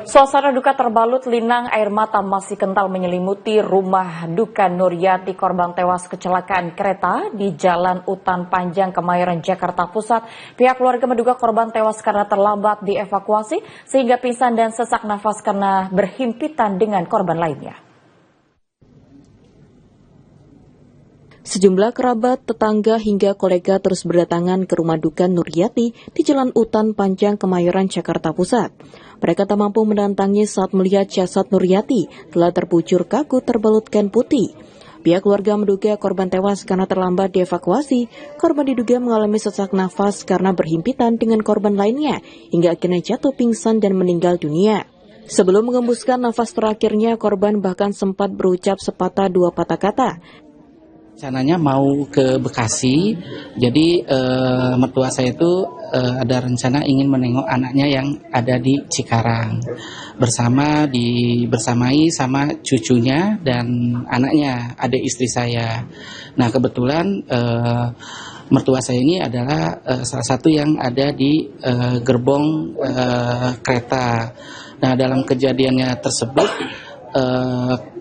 Suasana duka terbalut linang, air mata masih kental menyelimuti rumah duka Nuryati, korban tewas kecelakaan kereta di Jalan Utan Panjang, Kemayoran, Jakarta Pusat. Pihak keluarga menduga korban tewas karena terlambat dievakuasi sehingga pingsan dan sesak nafas karena berhimpitan dengan korban lainnya. Sejumlah kerabat, tetangga hingga kolega terus berdatangan ke rumah duka Nuryati di Jalan Utan Panjang, Kemayoran, Jakarta Pusat. Mereka tak mampu menantangi saat melihat jasad Nuryati telah terbujur kaku terbalut kain putih. Pihak keluarga menduga korban tewas karena terlambat dievakuasi. Korban diduga mengalami sesak nafas karena berhimpitan dengan korban lainnya hingga akhirnya jatuh pingsan dan meninggal dunia. Sebelum mengembuskan nafas terakhirnya, korban bahkan sempat berucap sepatah dua patah kata. Rencananya mau ke Bekasi, jadi mertua saya itu ada rencana ingin menengok anaknya yang ada di Cikarang, bersamai sama cucunya dan anaknya, adik istri saya. Nah kebetulan mertua saya ini adalah salah satu yang ada di gerbong kereta. Nah dalam kejadiannya tersebut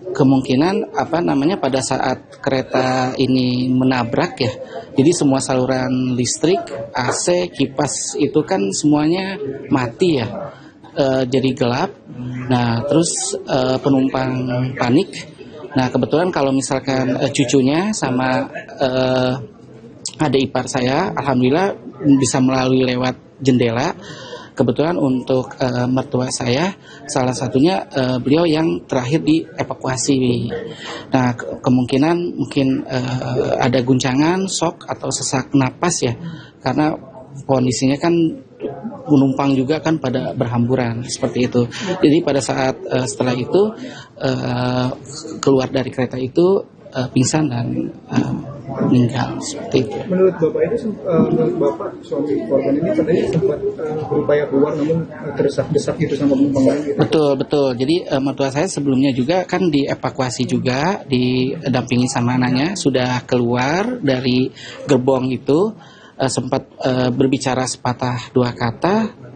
kemungkinan pada saat kereta ini menabrak ya, jadi semua saluran listrik, AC, kipas itu kan semuanya mati ya, jadi gelap. Nah terus penumpang panik. Nah kebetulan kalau misalkan cucunya sama adik ipar saya, alhamdulillah bisa melalui lewat jendela. Kebetulan untuk mertua saya, salah satunya beliau yang terakhir dievakuasi. Nah, kemungkinan mungkin ada guncangan, shock atau sesak napas ya, karena kondisinya kan penumpang juga kan pada berhamburan seperti itu. Jadi pada saat setelah itu keluar dari kereta itu pingsan dan meninggal seperti itu. Menurut Bapak itu, menurut Bapak suami korban ini katanya sempat berupaya keluar namun terdesak-desak gitu sama penumpang lain. Gitu. Betul. Jadi mertua saya sebelumnya juga kan dievakuasi juga, didampingi sama anaknya, sudah keluar dari gerbong itu, sempat berbicara sepatah dua kata,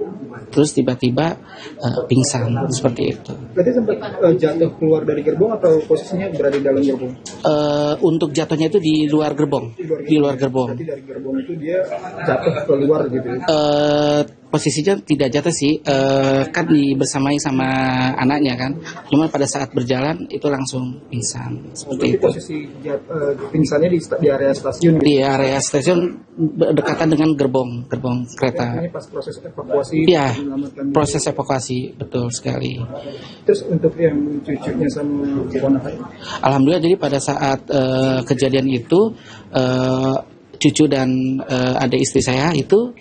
terus tiba-tiba pingsan seperti itu. Berarti sempat jatuh keluar dari gerbong atau posisinya berada di dalam gerbong? Untuk jatuhnya itu di luar gerbong. Di luar gerbong. Berarti dari gerbong itu dia jatuh keluar gitu. Posisinya tidak jatuh sih, kan bersamai sama anaknya kan. Cuma pada saat berjalan itu langsung pingsan seperti itu. Posisi pingsannya di area stasiun. Gitu? Di area stasiun berdekatan dengan gerbong kereta. Ini pas proses evakuasi. Iya, proses evakuasi betul sekali. Terus untuk yang cucunya sama keponakan? Alhamdulillah, jadi pada saat kejadian itu cucu dan adik istri saya itu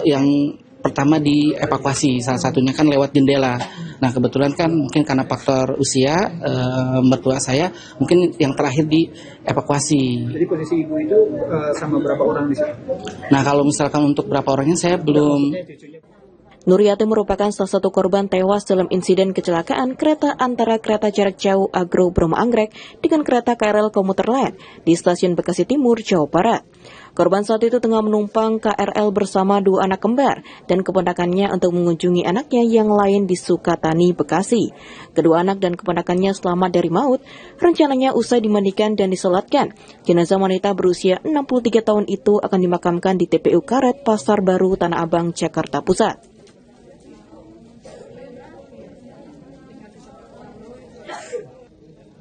yang pertama dievakuasi, salah satunya kan lewat jendela. Nah kebetulan kan mungkin karena faktor usia mertua saya mungkin yang terakhir dievakuasi. Jadi posisi ibu itu sama berapa orang di sini? Nah kalau misalkan untuk berapa orangnya saya belum. Nuryati merupakan salah satu korban tewas dalam insiden kecelakaan kereta antara kereta jarak jauh Agro Bromo Anggrek dengan kereta KRL Komuter Lain di stasiun Bekasi Timur, Jawa Barat. Korban saat itu tengah menumpang KRL bersama dua anak kembar dan keponakannya untuk mengunjungi anaknya yang lain di Sukatani, Bekasi. Kedua anak dan keponakannya selamat dari maut. Rencananya usai dimandikan dan disolatkan, jenazah wanita berusia 63 tahun itu akan dimakamkan di TPU Karet, Pasar Baru, Tanah Abang, Jakarta Pusat.